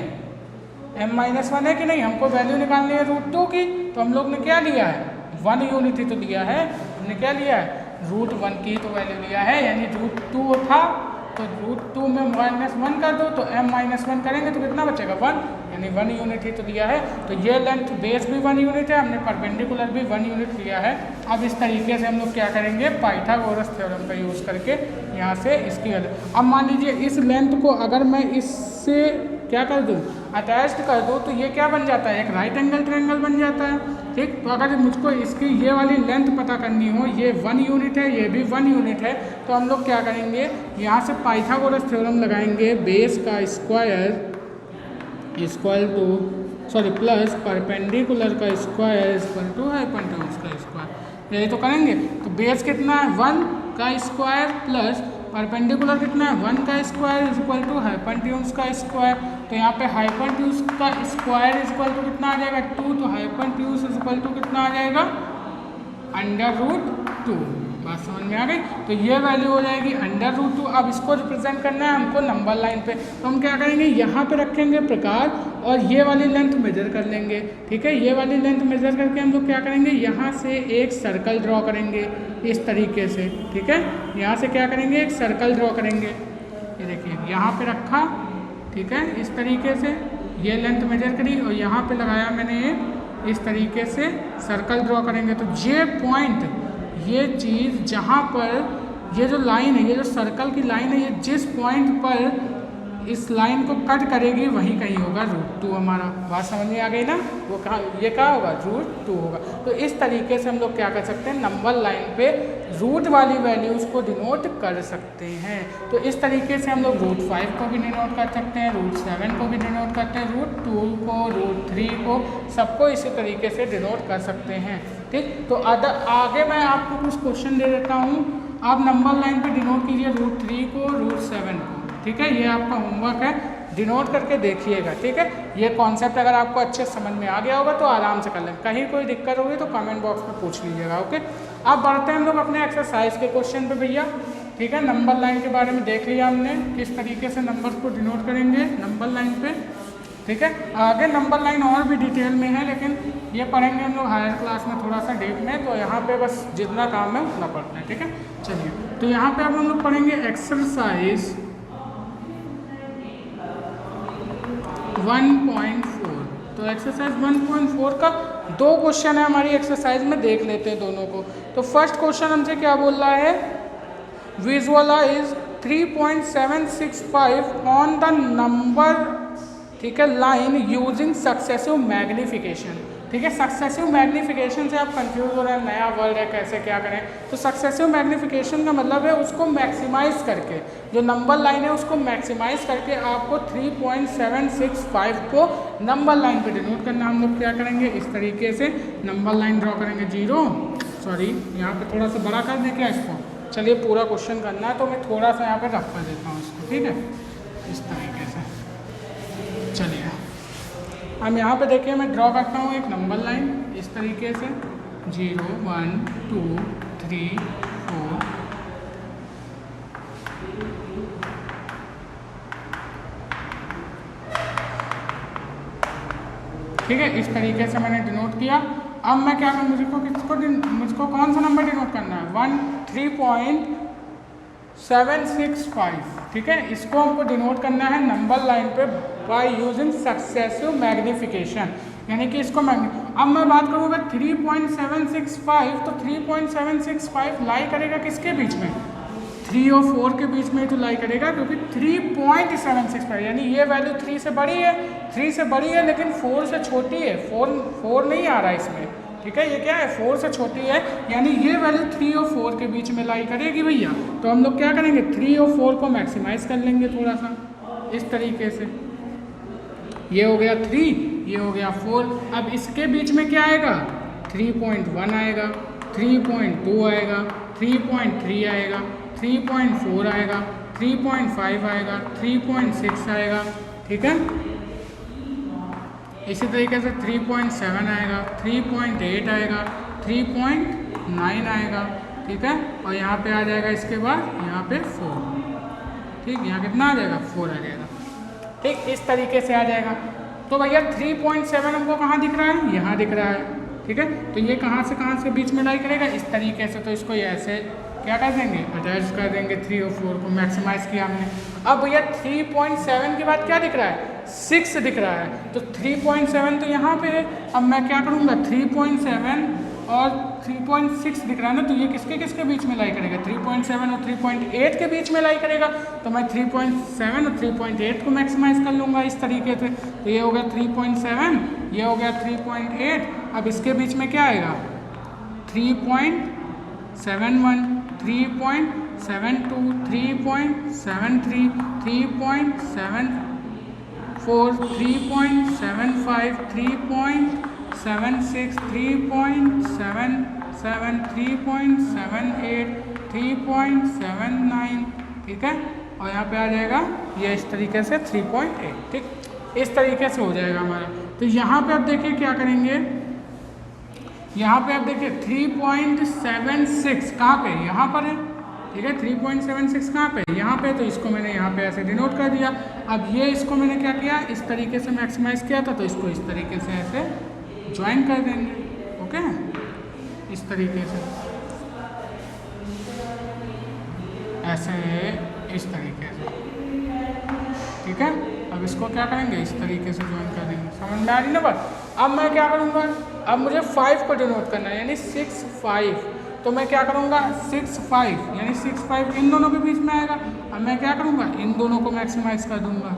[SPEAKER 1] m-1 है कि नहीं, हमको वैल्यू निकालनी है रूट 2 की, तो हम लोग ने क्या लिया है, 1 यूनिट ही तो लिया है, हमने क्या लिया है, रूट 1 की तो वैल्यू लिया है, यानी रूट 2 था तो रूट 2 में -1 कर दो तो m-1 करेंगे तो कितना बचेगा 1, यानी 1 यूनिट ही तो लिया है। तो ये लेंथ बेस भी 1 यूनिट है, हमने परपेंडिकुलर भी 1 यूनिट लिया है। अब इस तरीके से हम लोग क्या करेंगे, पाइथागोरस थ्योरम का यूज़ करके यहाँ से इसकी वैल्यू, अब मान लीजिए इस लेंथ को अगर मैं इससे क्या कर दूँ, अटैच्ड कर दूँ, तो ये क्या बन जाता है, एक राइट एंगल ट्रायंगल बन जाता है। ठीक, तो अगर मुझको इसकी ये वाली लेंथ पता करनी हो, ये 1 यूनिट है, ये भी 1 यूनिट है, तो हम लोग क्या करेंगे, यहाँ से पाइथागोरस थ्योरम लगाएंगे, बेस का square equal two plus perpendicular का स्क्वायर इक्वल टू हाइपोटेन्यूज का स्क्वायर, यही तो करेंगे। तो बेस कितना है 1 का स्क्वायर प्लस परपेंडिकुलर कितना है 1 का square is equal to hypotenuse का स्क्वायर। तो यहाँ पे हाइपोटेन्यूज का स्क्वायर इज इक्वल टू कितना आ जाएगा 2, तो हाइपोटेन्यूज इज इक्वल टू कितना आ जाएगा √2। बात समझ में आ गई। तो ये वैल्यू हो जाएगी √2। अब इसको रिप्रेजेंट करना है हमको नंबर लाइन पे, तो हम क्या करेंगे, यहाँ पे रखेंगे प्रकार और ये वाली लेंथ मेजर कर लेंगे। ठीक है, ये वाली लेंथ मेजर करके हम लोग क्या करेंगे, यहाँ से एक सर्कल ड्रॉ करेंगे इस तरीके से। ठीक है, यहाँ से क्या करेंगे, एक सर्कल ड्रॉ करेंगे, ये देखिए यहाँ पे रखा। ठीक है, इस तरीके से ये लेंथ मेजर करी और यहाँ पे लगाया मैंने, इस तरीके से सर्कल ड्रॉ करेंगे। तो ये पॉइंट, ये चीज़ जहाँ पर ये जो लाइन है, ये जो सर्कल की लाइन है, ये जिस पॉइंट पर इस लाइन को कट करेगी वहीं कहीं होगा √2 हमारा। बात समझ में आ गई ना, वो कहाँ, ये कहाँ होगा, √2 होगा। तो इस तरीके से हम लोग क्या कर सकते हैं, नंबर लाइन पे रूट वाली वैल्यूज़ को डिनोट कर सकते हैं। तो इस तरीके से हम लोग √5 को भी डिनोट कर सकते हैं, √7 को भी डिनोट करते हैं, √2 को, √3 को, सबको इसी तरीके से डिनोट कर सकते हैं। ठीक, तो आगे मैं आपको कुछ क्वेश्चन दे देता हूँ, आप नंबर लाइन पे डिनोट कीजिए √3 को, √7 को। ठीक है, ये आपका होमवर्क है, डिनोट करके देखिएगा। ठीक है, ये कॉन्सेप्ट अगर आपको अच्छे समझ में आ गया होगा तो आराम से कर लें, कहीं कोई दिक्कत होगी तो कमेंट बॉक्स में पूछ लीजिएगा। ओके, अब बढ़ते हैं हम लोग अपने एक्सरसाइज के क्वेश्चन पे भैया। ठीक है, नंबर लाइन के बारे में देख लिया हमने, किस तरीके से नंबर्स को डिनोट करेंगे नंबर लाइन पे। ठीक है, आगे नंबर लाइन और भी डिटेल में है, लेकिन ये पढ़ेंगे हम लोग हायर क्लास में थोड़ा सा डीप में, तो यहाँ पे बस जितना काम है उतना पढ़ते हैं। ठीक है, चलिए, तो यहाँ पे अब हम लोग पढ़ेंगे एक्सरसाइज 1.4। तो एक्सरसाइज 1.4 का 2 क्वेश्चन है हमारी एक्सरसाइज में, देख लेते हैं दोनों को। तो फर्स्ट क्वेश्चन हमसे क्या बोल रहा है, विजुअलाइज 3.765 ऑन द नंबर, ठीक है, लाइन यूजिंग सक्सेसिव मैग्निफिकेशन। ठीक है, सक्सेसिव मैग्निफिकेशन से आप कंफ्यूज हो रहे हैं, नया वर्ड है, कैसे क्या करें। तो सक्सेसिव मैग्निफिकेशन का मतलब है उसको मैक्सिमाइज करके, जो नंबर लाइन है उसको मैक्सिमाइज करके आपको 3.765 को नंबर लाइन पे डिनोट करना। हम लोग क्या करेंगे, इस तरीके से नंबर लाइन ड्रॉ करेंगे। यहाँ पे थोड़ा सा बड़ा कर दें क्या इसको। चलिए पूरा क्वेश्चन करना है तो मैं थोड़ा सा यहाँ पे रफ कर देता हूँ इसको, ठीक है, इस तरीके से। चलिए हम यहाँ पे देखिए, मैं ड्रॉ करता हूँ एक नंबर लाइन इस तरीके से, 0 1 2 3 4। ठीक है, इस तरीके से मैंने डिनोट किया। अब मैं क्या करूँ, मुझको कौन सा नंबर डिनोट करना है, 3.765। ठीक है, इसको हमको डिनोट करना है नंबर लाइन पे बाय यूजिंग सक्सेसिव मैग्निफिकेशन, यानी कि इसको अब मैं बात करूँगा 3.765, तो 3.765 लाई करेगा किसके बीच में, 3 और 4 के बीच में तो लाई करेगा, क्योंकि 3.765 यानी ये वैल्यू 3 से बड़ी है, 3 से बड़ी है लेकिन 4 से छोटी है। 4 नहीं आ रहा है इसमें। ठीक है, ये क्या है, 4 से छोटी है, यानी ये वैल्यू 3 और 4 के बीच में लाई करेगी भैया। तो हम लोग क्या करेंगे, 3 और 4 को मैक्सिमाइज कर लेंगे थोड़ा सा इस तरीके से। ये हो गया 3, ये हो गया 4। अब इसके बीच में क्या आएगा, 3.1 आएगा, 3.2 आएगा, 3.3 आएगा, 3.4 आएगा, 3.5 आएगा, 3.6 आएगा। ठीक है, इसी तरीके से 3.7 आएगा, 3.8 आएगा, 3.9 आएगा। ठीक है, और यहाँ पे आ जाएगा इसके बाद यहाँ पे 4। ठीक, यहाँ कितना आ जाएगा, 4 आ जाएगा। ठीक, इस तरीके से आ जाएगा। तो भैया 3.7 हमको कहाँ दिख रहा है, यहाँ दिख रहा है। ठीक है, तो ये कहाँ से बीच में लाई करेगा, इस तरीके से। तो इसको ऐसे क्या कर देंगे, अटैच कर देंगे। 3 और 4 को मैक्सिमाइज किया हमने। अब भैया 3.7 के बाद क्या दिख रहा है, 6 दिख रहा है। तो 3.7 तो यहाँ पे है। अब मैं क्या करूँगा, 3.7 और 3.6 दिख रहा है ना, तो ये किसके बीच में लाई करेगा, 3.7 और 3.8 के बीच में लाई करेगा। तो मैं 3.7 और 3.8 को मैक्सिमाइज कर लूँगा इस तरीके से। तो ये हो गया 3.7, ये हो गया 3.8। अब इसके बीच में क्या आएगा, 3.71, 3.72, 3.73, 3.74, 3.75, 3.76, 3.77, 3.78, 3.79। ठीक है, और यहाँ पे आ जाएगा ये इस तरीके से 3.8। ठीक, इस तरीके से हो जाएगा हमारा। तो यहाँ पे आप देखिए क्या करेंगे, यहाँ पे आप देखिए 3.76 कहाँ पे, यहाँ पर है। ठीक है, 3.76 कहाँ पे, यहाँ पे। तो इसको मैंने यहाँ पे ऐसे डिनोट कर दिया। अब ये इसको मैंने क्या किया, इस तरीके से मैक्सिमाइज किया था, तो इसको इस तरीके से ऐसे ज्वाइन कर देंगे। ओके, इस तरीके से ऐसे, इस तरीके से। ठीक है, अब इसको क्या करेंगे, इस तरीके से ज्वाइन कर देंगे। समझ में आ रही ना बात। अब मैं क्या करूँगा, अब मुझे 5 को डिनोट करना है, यानी 6 5। तो मैं क्या करूँगा, 6 5 यानी 6 5 इन दोनों के बीच में आएगा। अब मैं क्या करूँगा, इन दोनों को मैक्सिमाइज कर दूँगा।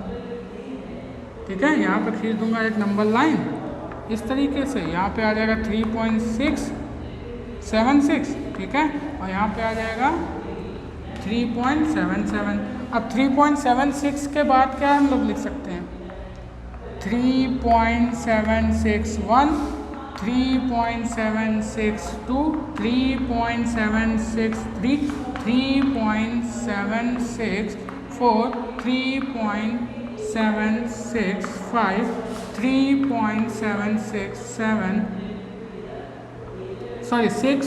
[SPEAKER 1] ठीक है, यहाँ पे खींच दूँगा एक नंबर लाइन इस तरीके से। यहाँ पे आ जाएगा 3.676। ठीक है, और यहाँ पे आ जाएगा 3.77। अब 3.76 के बाद क्या हम लोग लिख सकते हैं, 3.761, 3.762, 3.763, 3.764, 3.765, 3.767, सॉरी 6।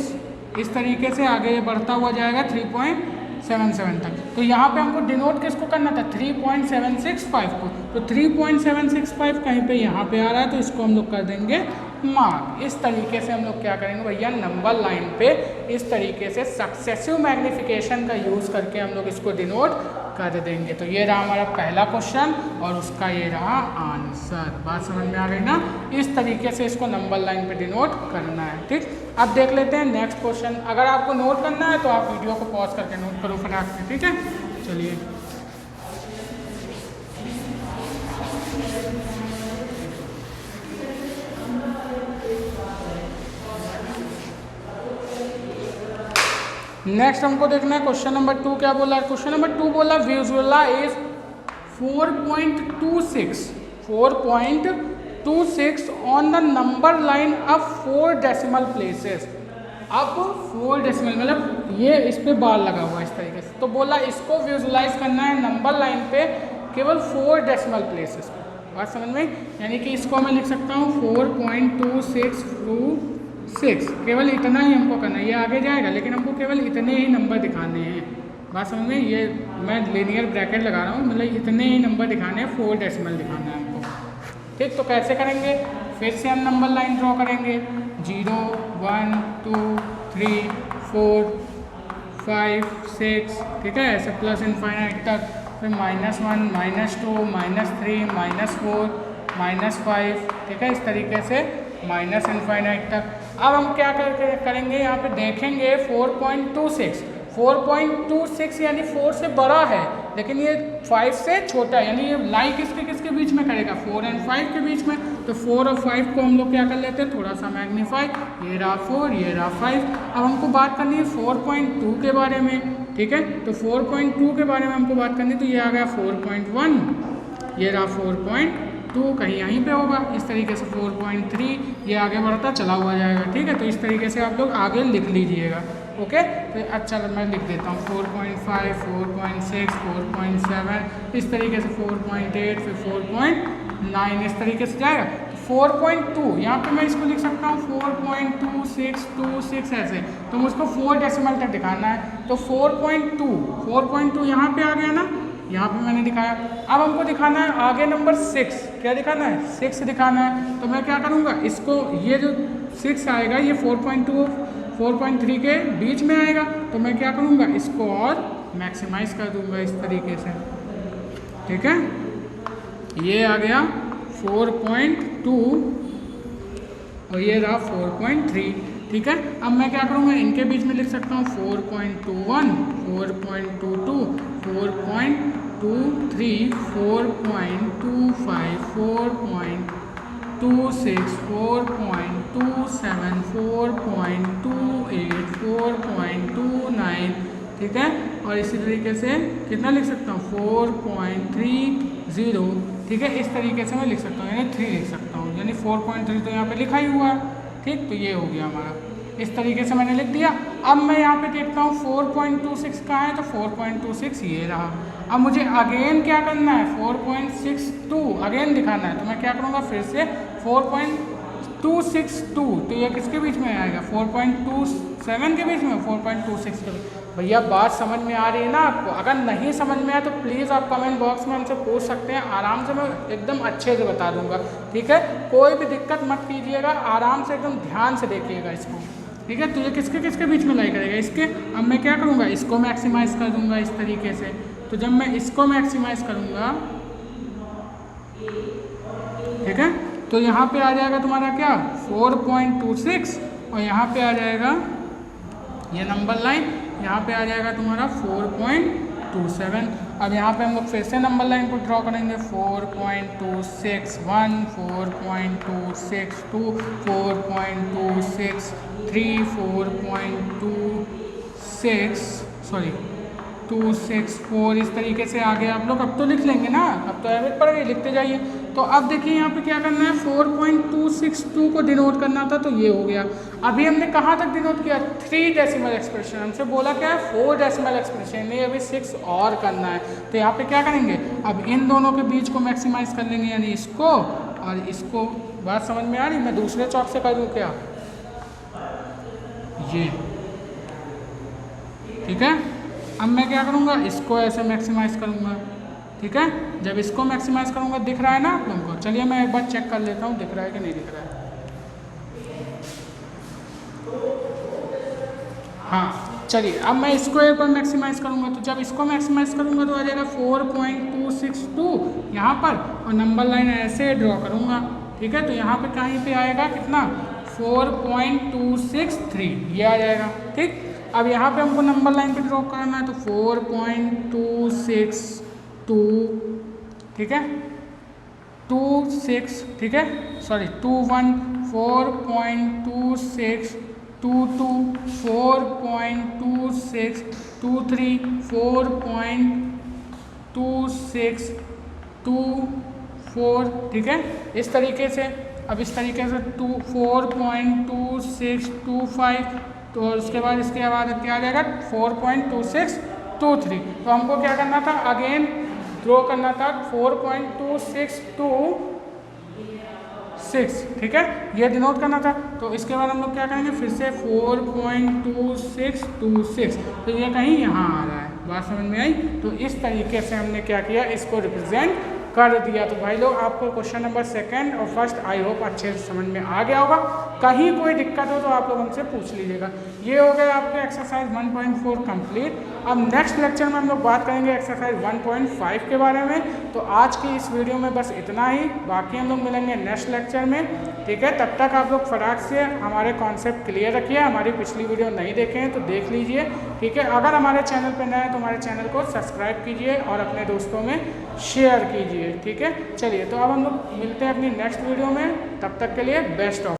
[SPEAKER 1] इस तरीके से आगे बढ़ता हुआ जाएगा 3.7 3.77 तक। तो यहाँ पे हमको डिनोट किसको करना था 3.765 को, तो 3.765 कहीं पे यहाँ पे आ रहा है तो इसको हम लोग कर देंगे मार्क। इस तरीके से हम लोग क्या करेंगे भैया नंबर लाइन पे इस तरीके से सक्सेसिव मैग्नीफिकेशन का यूज़ करके हम लोग इसको डिनोट कर देंगे। तो ये रहा हमारा पहला क्वेश्चन और उसका ये रहा आंसर। बात समझ में आ गई ना, इस तरीके से इसको नंबर लाइन पे डिनोट करना है। ठीक, अब देख लेते हैं नेक्स्ट क्वेश्चन। अगर आपको नोट करना है तो आप वीडियो को पॉज करके नोट करो फटाक से, ठीक है। चलिए नेक्स्ट हमको देखना है क्वेश्चन नंबर 2 क्या बोला है। क्वेश्चन नंबर 2 बोला visualise 4.26 on the number line of 4 decimal places. अब 4 डेसिमल मतलब ये इस पे बार लगा हुआ है इस तरीके से, तो बोला इसको विजुअलाइज करना है नंबर लाइन पे केवल 4 डेसिमल प्लेसेस पे। बात समझ में, यानी कि इसको मैं लिख सकता हूँ 4.2626, केवल इतना ही हमको करना है। ये आगे जाएगा लेकिन हमको केवल इतने ही नंबर दिखाने हैं। बात समझ में, ये मैं लिनियर ब्रैकेट लगा रहा हूँ, मतलब इतने ही नंबर दिखाने हैं, 4 डेसिमल दिखाना है हमको। ठीक, तो कैसे करेंगे, फिर से हम नंबर लाइन ड्रॉ करेंगे 0 1 2 3 4 5 6, ठीक है, ऐसे प्लस इनफाइनाइट तक, फिर -1 -2 -3 -4 -5, ठीक है, इस तरीके से माइनस इनफाइनाइट तक। अब हम क्या करेंगे यहाँ पे देखेंगे 4.26 यानी 4 से बड़ा है लेकिन ये 5 से छोटा है, यानी ये लाई किसके बीच में करेगा 4 और 5 के बीच में। तो 4 और 5 को हम लोग क्या कर लेते हैं थोड़ा सा मैग्नीफाई, ये रहा 4 ये रहा 5। अब हमको बात करनी है 4.2 के बारे में, ठीक है, तो 4.2 के बारे में हमको बात करनी है, तो ये आ गया 4.1, ये रहा 4.2 कहीं यहीं पे होगा, इस तरीके से 4.3 ये आगे बढ़ता चला हुआ जाएगा। ठीक है, तो इस तरीके से आप लोग आगे लिख लीजिएगा। ओके, तो अच्छा मैं लिख देता हूँ 4.5 4.6 4.7, इस तरीके से 4.8 फिर 4.9, इस तरीके से जाएगा। 4.2 यहाँ पे मैं इसको लिख सकता हूँ 4.2626 ऐसे, तो मुझको 4 डेसिमल तक दिखाना है। तो 4.2 यहाँ पे आ गया ना, यहाँ पे मैंने दिखाया। अब हमको दिखाना है आगे नंबर 6, क्या दिखाना है 6 दिखाना है। तो मैं क्या करूँगा, इसको ये जो 6 आएगा ये 4.2 4.3 के बीच में आएगा, तो मैं क्या करूँगा इसको और मैक्सिमाइज कर दूँगा इस तरीके से। ठीक है, ये आ गया 4.2 और ये रहा 4.3। ठीक है, अब मैं क्या करूँगा इनके बीच में लिख सकता हूँ 4.21 4.22 4.23 4.25 4.26 4.27 4.28 4.29, ठीक है, और इसी तरीके से कितना लिख सकता हूँ 4.30, ठीक है, इस तरीके से मैं लिख सकता हूँ, यानी 3 लिख सकता हूँ, यानी 4.3 तो यहाँ पे लिखा ही हुआ है। ठीक, तो ये हो गया हमारा, इस तरीके से मैंने लिख दिया। अब मैं यहाँ पे देखता हूँ 4.26 कहाँ है, तो 4.26 ये रहा। अब मुझे अगेन क्या करना है 4.62 अगेन दिखाना है, तो मैं क्या करूँगा फिर से 4.262, तो ये किसके बीच में आएगा 4.27 के बीच में 4.26 के बीच। भैया बात समझ में आ रही है ना आपको? अगर नहीं समझ में आए तो प्लीज़ आप कमेंट बॉक्स में हमसे पूछ सकते हैं, आराम से मैं एकदम अच्छे से बता दूंगा। ठीक है, कोई भी दिक्कत मत कीजिएगा, आराम से एकदम ध्यान से देखिएगा इसको। ठीक है, तो ये किसके बीच में लाई करेगा इसके। अब मैं क्या करूँगा इसको मैक्सिमाइज कर दूँगा इस तरीके से। तो जब मैं इसको मैक्सिमाइज करूँगा, ठीक है, तो यहाँ पे आ जाएगा तुम्हारा क्या 4.26 और यहाँ पे आ जाएगा ये नंबर लाइन, यहाँ पे आ जाएगा तुम्हारा 4.27। अब यहाँ पे हम लोग फिर से नंबर लाइन को ड्रॉ करेंगे 4.261 4.262 4.263 4.264 इस तरीके से आगे आप लोग अब तो लिख लेंगे ना, अब तो एवरेज पड़ गई, लिखते जाइए। तो अब देखिए यहाँ पे क्या करना है 4.262 को डिनोट करना था, तो ये हो गया। अभी हमने कहाँ तक डिनोट किया 3 डेसिमल एक्सप्रेशन, हमसे बोला क्या है 4 डेसिमल एक्सप्रेशन, नहीं अभी 6 और करना है। तो यहाँ पे क्या करेंगे, अब इन दोनों के बीच को मैक्सिमाइज कर लेंगे, यानी इसको और इसको। बात समझ में आ रही? मैं दूसरे चौक से कर दूँ क्या, ये ठीक है, अब मैं क्या करूँगा, इसको ऐसे मैक्सिमाइज़ करूँगा, ठीक है। जब इसको मैक्सिमाइज़ करूँगा, दिख रहा है ना आप लोगों को? चलिए मैं एक बार चेक कर लेता हूँ दिख रहा है कि नहीं दिख रहा है। हाँ चलिए, अब मैं इसको एक बार मैक्सिमाइज़ करूँगा, तो जब इसको मैक्सिमाइज़ करूँगा तो आ जाएगा 4.262 यहाँ पर, और नंबर लाइन ऐसे ड्रॉ करूँगा, ठीक है। तो यहाँ पे कहीं पे आएगा कितना, 4.263 ये आ जाएगा, ठीक। अब यहाँ पे हमको नंबर लाइन पे ड्रॉ करना है, तो 4.262, ठीक है, 26, ठीक है, सॉरी 21, 4.26, 22, 4.26, 23, 4.26, 24, ठीक है, इस तरीके से। अब इस तरीके से 4.2625, तो उसके बाद इसके बाद क्या आ जाएगा 4.2623। तो हमको क्या करना था, अगेन ड्रॉ करना था 4.2626, ठीक है, ये डिनोट करना था। तो इसके बाद हम लोग क्या करेंगे, फिर से 4.2626, तो ये कहीं यहाँ आ रहा है, बात समझ में आई। तो इस तरीके से हमने क्या किया, इसको रिप्रेजेंट कर दिया। तो भाई लोग आपको क्वेश्चन नंबर 2 और 1 आई होप अच्छे से समझ में आ गया होगा। कहीं कोई दिक्कत हो तो आप लोग हमसे पूछ लीजिएगा। ये हो गया आपके एक्सरसाइज 1.4 कंप्लीट। अब नेक्स्ट लेक्चर में हम लोग बात करेंगे एक्सरसाइज 1.5 के बारे में। तो आज की इस वीडियो में बस इतना ही, बाकी हम लोग मिलेंगे नेक्स्ट लेक्चर में, ठीक है। तब तक आप लोग फटाक से हमारे कॉन्सेप्ट क्लियर रखिए। हमारी पिछली वीडियो नहीं देखे हैं तो देख लीजिए, ठीक है। अगर हमारे चैनल पर नए हैं तो हमारे चैनल को सब्सक्राइब कीजिए और अपने दोस्तों में शेयर कीजिए, ठीक है। चलिए, तो अब हम लोग मिलते हैं अपनी नेक्स्ट वीडियो में, तब तक के लिए बेस्ट ऑफ।